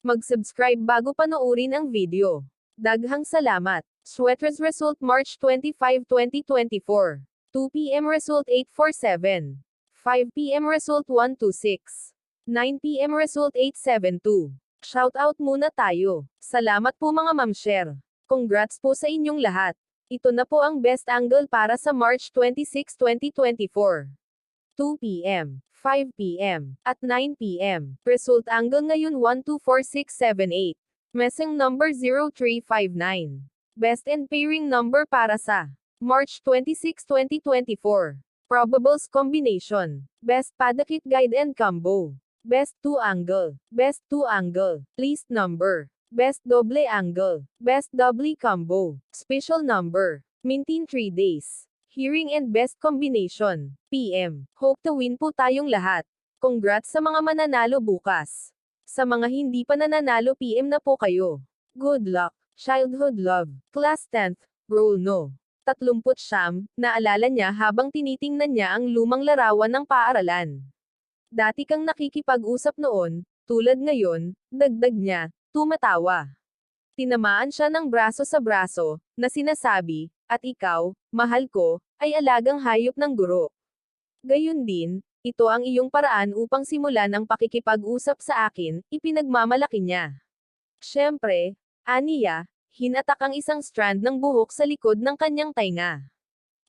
Mag-subscribe bago panoorin ang video. Daghang salamat. Sweaters result March 25, 2024. 2 p.m. result 847. 5 p.m. result 126. 9 p.m. result 872. Shoutout muna tayo. Salamat po mga ma'am-share. Congrats po sa inyong lahat. Ito na po ang best angle para sa March 26, 2024. 2 p.m., 5 p.m., at 9 p.m. Result angle ngayon 124678. Messing number 0359. Best and pairing number para sa March 26, 2024. Probables combination. Best padakit guide and combo. Best 2 angle. Best 2 angle. Least number. Best doble angle. Best doubly combo. Special number. Maintain 3 days. Hearing and best combination. PM. Hope to win po tayong lahat. Congrats sa mga mananalo bukas. Sa mga hindi pa nananalo PM na po kayo. Good luck. Childhood love. Class 10th. Rule no. 39. Naalala niya habang tinitingnan niya ang lumang larawan ng paaralan. Dati kang nakikipag-usap noon, tulad ngayon, dagdag niya, tumatawa. Tinamaan siya ng braso sa braso, na sinasabi, at ikaw, mahal ko, ay alagang hayop ng guro. Gayun din, ito ang iyong paraan upang simulan ang pakikipag-usap sa akin, ipinagmamalaki niya. Siyempre, aniya, hinatak ang isang strand ng buhok sa likod ng kanyang tainga.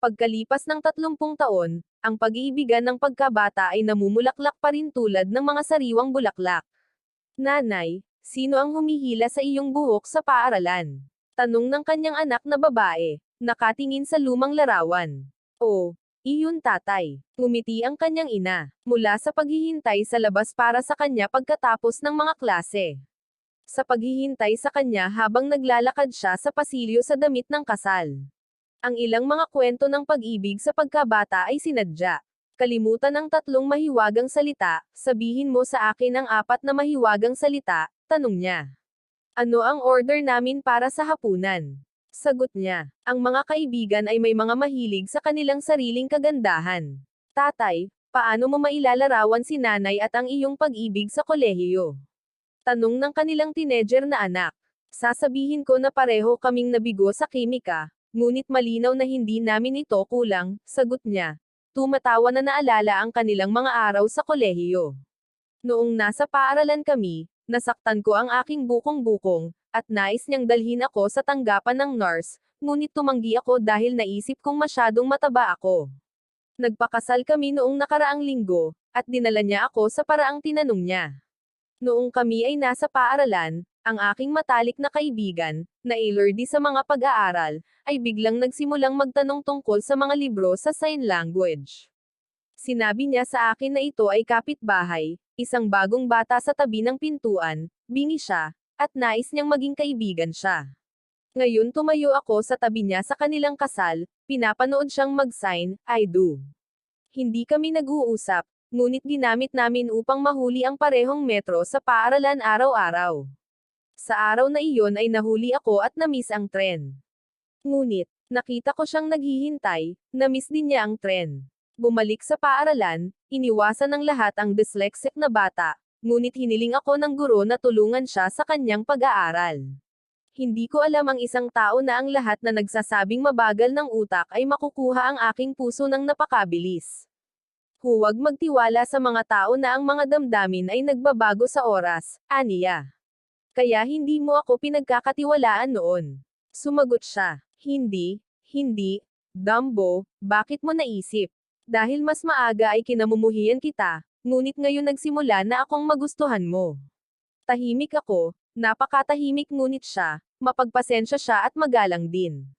Pagkalipas ng 30 taon, ang pag-iibigan ng pagkabata ay namumulaklak pa rin tulad ng mga sariwang bulaklak. Nanay, sino ang humihila sa iyong buhok sa paaralan? Tanong ng kanyang anak na babae, nakatingin sa lumang larawan. Oh, iyon tatay. Ngumiti ang kanyang ina, mula sa paghihintay sa labas para sa kanya pagkatapos ng mga klase. Sa paghihintay sa kanya habang naglalakad siya sa pasilyo sa damit ng kasal. Ang ilang mga kwento ng pag-ibig sa pagkabata ay sinadya. Kalimutan ang 3 mahiwagang salita, sabihin mo sa akin ang 4 na mahiwagang salita, tanong niya. Ano ang order namin para sa hapunan? Sagot niya, ang mga kaibigan ay may mga mahilig sa kanilang sariling kagandahan. Tatay, paano mo mailalarawan si nanay at ang iyong pag-ibig sa kolehiyo? Tanong ng kanilang teenager na anak. Sasabihin ko na pareho kaming nabigo sa kimika, ngunit malinaw na hindi namin ito kulang, sagot niya. Tumatawa na naalala ang kanilang mga araw sa kolehiyo. Noong nasa paaralan kami, nasaktan ko ang aking bukong-bukong, at nais niyang dalhin ako sa tanggapan ng nurse, ngunit tumanggi ako dahil naisip kong masyadong mataba ako. Nagpakasal kami noong nakaraang linggo, at dinala niya ako sa paraang tinanong niya. Noong kami ay nasa paaralan, ang aking matalik na kaibigan, na alerdy sa mga pag-aaral, ay biglang nagsimulang magtanong tungkol sa mga libro sa sign language. Sinabi niya sa akin na ito ay kapitbahay, isang bagong bata sa tabi ng pintuan, bingi siya, at nais niyang maging kaibigan siya. Ngayon tumayo ako sa tabi niya sa kanilang kasal, pinapanood siyang mag-sign, I do. Hindi kami nag-uusap, ngunit ginamit namin upang mahuli ang parehong metro sa paaralan araw-araw. Sa araw na iyon ay nahuli ako at na-miss ang tren. Ngunit, nakita ko siyang naghihintay, na-miss din niya ang tren. Bumalik sa paaralan, iniwasan ng lahat ang dyslexic na bata, ngunit hiniling ako ng guro na tulungan siya sa kanyang pag-aaral. Hindi ko alam ang isang tao na ang lahat na nagsasabing mabagal ng utak ay makukuha ang aking puso ng napakabilis. Huwag magtiwala sa mga tao na ang mga damdamin ay nagbabago sa oras, aniya. Kaya hindi mo ako pinagkakatiwalaan noon. Sumagot siya, hindi, Dumbo, bakit mo naisip? Dahil mas maaga ay kinamumuhian kita, ngunit ngayon nagsimula na akong magustuhan mo. Tahimik ako, napakatahimik ngunit siya, mapagpasensya siya at magalang din.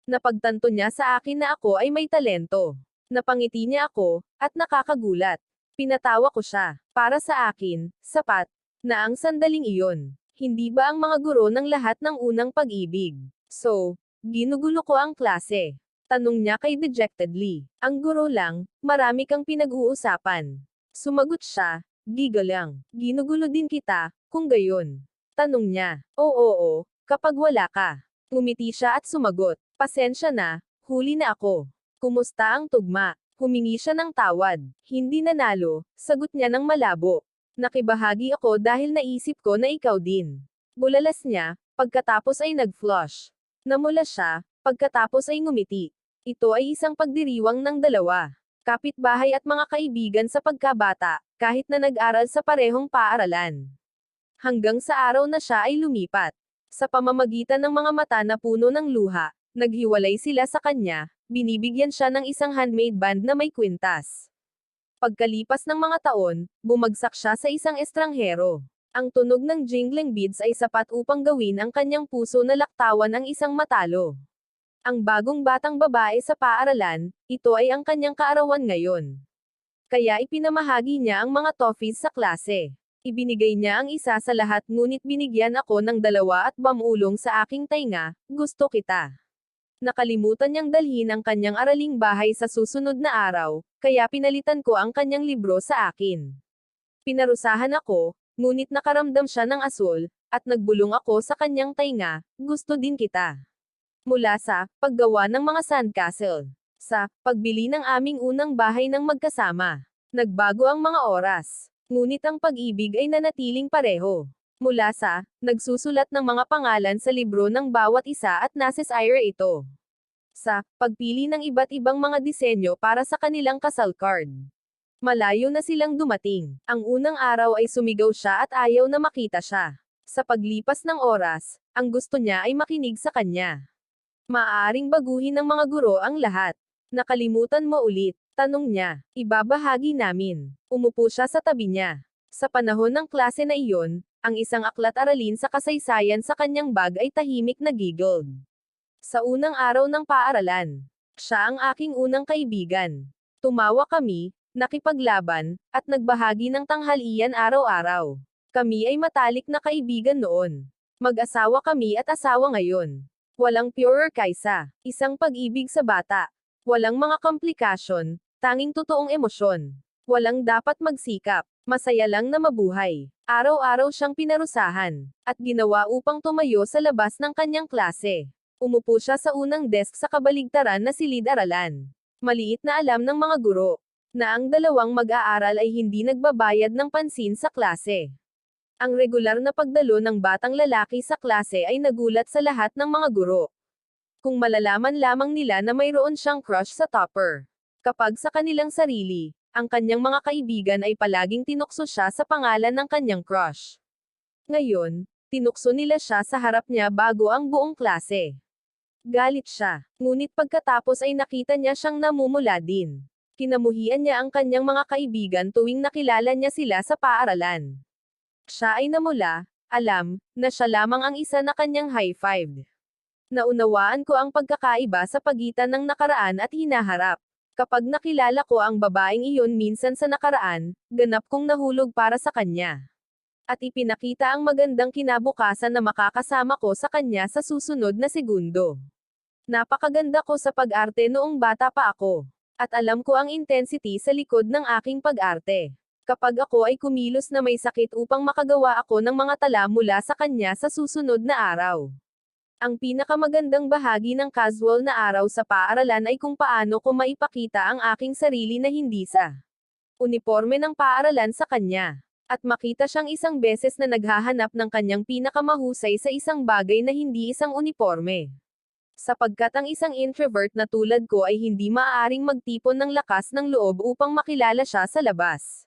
Napagtanto niya sa akin na ako ay may talento. Napangiti niya ako, at nakakagulat. Pinatawa ko siya. Para sa akin, sapat, na ang sandaling iyon. Hindi ba ang mga guro ng lahat ng unang pag-ibig? So, ginugulo ko ang klase. Tanong niya kay dejectedly. Ang guro lang, marami kang pinag-uusapan. Sumagot siya, giga lang. Ginugulo din kita, kung gayon. Tanong niya, oo, kapag wala ka. Ngumiti siya at sumagot, pasensya na, huli na ako. Kumusta ang tugma? Humingi siya ng tawad. Hindi nanalo, sagot niya ng malabo. Nakibahagi ako dahil naisip ko na ikaw din. Bulalas niya, pagkatapos ay nag-flush. Namula siya, pagkatapos ay ngumiti. Ito ay isang pagdiriwang ng dalawa. Kapitbahay at mga kaibigan sa pagkabata, kahit na nag-aral sa parehong paaralan. Hanggang sa araw na siya ay lumipat. Sa pamamagitan ng mga mata na puno ng luha, naghiwalay sila sa kanya, binibigyan siya ng isang handmade band na may kwintas. Pagkalipas ng mga taon, bumagsak siya sa isang estranghero. Ang tunog ng jingling beads ay sapat upang gawin ang kanyang puso na laktawan ang isang matalo. Ang bagong batang babae sa paaralan, ito ay ang kanyang kaarawan ngayon. Kaya ipinamahagi niya ang mga toffees sa klase. Ibinigay niya ang isa sa lahat ngunit binigyan ako ng dalawa at bamulong sa aking tainga, gusto kita. Nakalimutan niyang dalhin ang kanyang araling bahay sa susunod na araw, kaya pinalitan ko ang kanyang libro sa akin. Pinarusahan ako, ngunit nakaramdam siya ng asul, at nagbulong ako sa kanyang tainga, gusto din kita. Mula sa paggawa ng mga sandcastle, sa pagbili ng aming unang bahay ng magkasama. Nagbago ang mga oras, ngunit ang pag-ibig ay nanatiling pareho. Mula sa nagsusulat ng mga pangalan sa libro ng bawat isa at nasisira ito. Sa pagpili ng iba't ibang mga disenyo para sa kanilang kasal card. Malayo na silang dumating. Ang unang araw ay sumigaw siya at ayaw na makita siya. Sa paglipas ng oras, ang gusto niya ay makinig sa kanya. Maaaring baguhin ng mga guro ang lahat. Nakalimutan mo ulit, tanong niya. Ibabahagi namin. Umupo siya sa tabi niya. Sa panahon ng klase na iyon, ang isang aklat-aralin sa kasaysayan sa kanyang bag ay tahimik na giggled. Sa unang araw ng paaralan, siya ang aking unang kaibigan. Tumawa kami, nakipaglaban, at nagbahagi ng tanghalian araw-araw. Kami ay matalik na kaibigan noon. Mag-asawa kami at asawa ngayon. Walang purer kaysa isang pag-ibig sa bata. Walang mga komplikasyon, tanging totoong emosyon. Walang dapat magsikap. Masaya lang na mabuhay. Araw-araw siyang pinarusahan, at ginawa upang tumayo sa labas ng kanyang klase. Umupo siya sa unang desk sa kabaligtaran na silid-aralan. Maliit na alam ng mga guro, na ang dalawang mag-aaral ay hindi nagbabayad ng pansin sa klase. Ang regular na pagdalo ng batang lalaki sa klase ay nagulat sa lahat ng mga guro. Kung malalaman lamang nila na mayroon siyang crush sa topper. Kapag sa kanilang sarili, ang kanyang mga kaibigan ay palaging tinukso siya sa pangalan ng kanyang crush. Ngayon, tinukso nila siya sa harap niya bago ang buong klase. Galit siya, ngunit pagkatapos ay nakita niya siyang namumula din. Kinamuhian niya ang kanyang mga kaibigan tuwing nakilala niya sila sa paaralan. Siya ay namula, alam, na siya lamang ang isa na kanyang high-fived. Naunawaan ko ang pagkakaiba sa pagitan ng nakaraan at hinaharap. Kapag nakilala ko ang babaeng iyon minsan sa nakaraan, ganap kong nahulog para sa kanya. At ipinakita ang magandang kinabukasan na makakasama ko sa kanya sa susunod na segundo. Napakaganda ko sa pag-arte noong bata pa ako. At alam ko ang intensity sa likod ng aking pag-arte. Kapag ako ay kumilos na may sakit upang makagawa ako ng mga tala mula sa kanya sa susunod na araw. Ang pinakamagandang bahagi ng casual na araw sa paaralan ay kung paano ko maipakita ang aking sarili na hindi sa uniforme ng paaralan sa kanya. At makita siyang isang beses na naghahanap ng kanyang pinakamahusay sa isang bagay na hindi isang uniforme. Sapagkat ang isang introvert na tulad ko ay hindi maaaring magtipon ng lakas ng loob upang makilala siya sa labas.